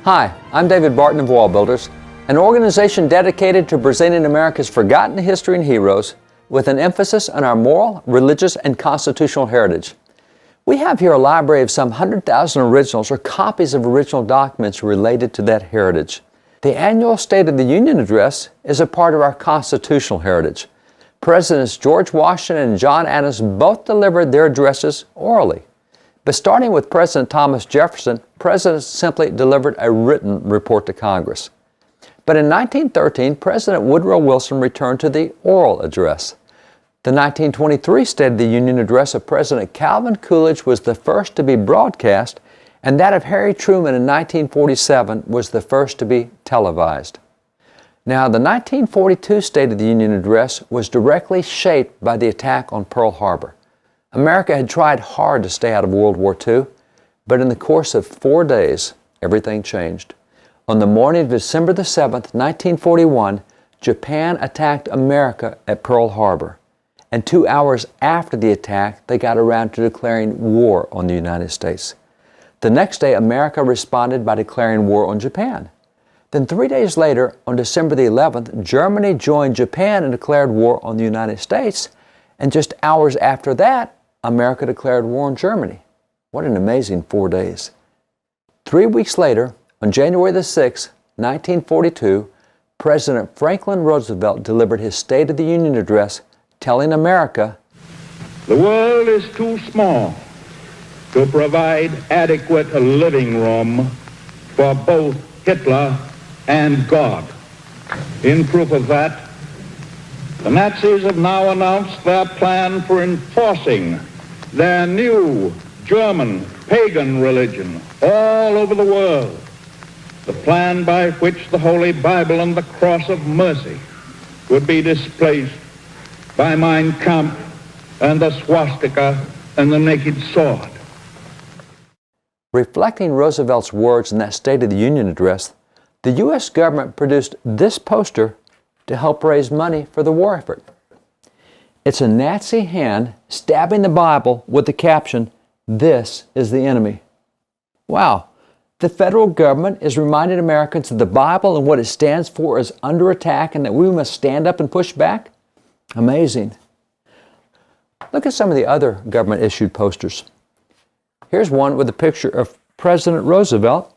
Hi, I'm David Barton of Wall Builders, an organization dedicated to presenting America's forgotten history and heroes with an emphasis on our moral, religious, and constitutional heritage. We have here a library of some 100,000 originals or copies of original documents related to that heritage. The annual State of the Union address is a part of our constitutional heritage. Presidents George Washington and John Adams both delivered their addresses orally. But starting with President Thomas Jefferson, presidents simply delivered a written report to Congress. But in 1913, President Woodrow Wilson returned to the oral address. The 1923 State of the Union address of President Calvin Coolidge was the first to be broadcast, and that of Harry Truman in 1947 was the first to be televised. Now, the 1942 State of the Union address was directly shaped by the attack on Pearl Harbor. America had tried hard to stay out of World War II, but in the course of 4 days, everything changed. On the morning of December the 7th, 1941, Japan attacked America at Pearl Harbor. And 2 hours after the attack, they got around to declaring war on the United States. The next day, America responded by declaring war on Japan. Then 3 days later, on December the 11th, Germany joined Japan and declared war on the United States. And just hours after that, America declared war on Germany. What an amazing 4 days. 3 weeks later, on January the 6th, 1942, President Franklin Roosevelt delivered his State of the Union address telling America, "The world is too small to provide adequate living room for both Hitler and God. In proof of that, the Nazis have now announced their plan for enforcing their new German pagan religion all over the world, the plan by which the Holy Bible and the Cross of Mercy would be displaced by Mein Kampf and the swastika and the naked sword." Reflecting Roosevelt's words in that State of the Union address, the U.S. government produced this poster to help raise money for the war effort. It's a Nazi hand stabbing the Bible with the caption, "This is the enemy." Wow, the federal government is reminding Americans that the Bible and what it stands for is under attack and that we must stand up and push back? Amazing. Look at some of the other government-issued posters. Here's one with a picture of President Roosevelt,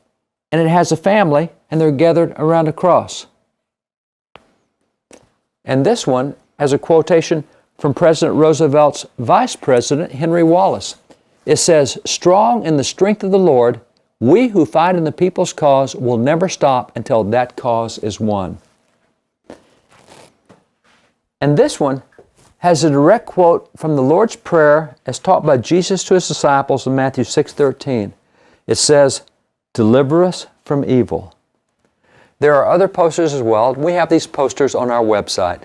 and it has a family, and they're gathered around a cross. And this one has a quotation from President Roosevelt's Vice President, Henry Wallace. It says, "Strong in the strength of the Lord, we who fight in the people's cause will never stop until that cause is won." And this one has a direct quote from the Lord's Prayer as taught by Jesus to his disciples in Matthew 6:13. It says, "Deliver us from evil." There are other posters as well. We have these posters on our website.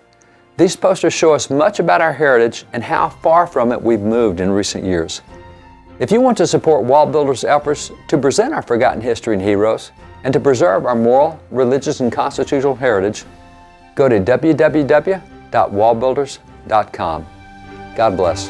These posters show us much about our heritage and how far from it we've moved in recent years. If you want to support Wall Builders' efforts to present our forgotten history and heroes and to preserve our moral, religious, and constitutional heritage, go to www.wallbuilders.com. God bless.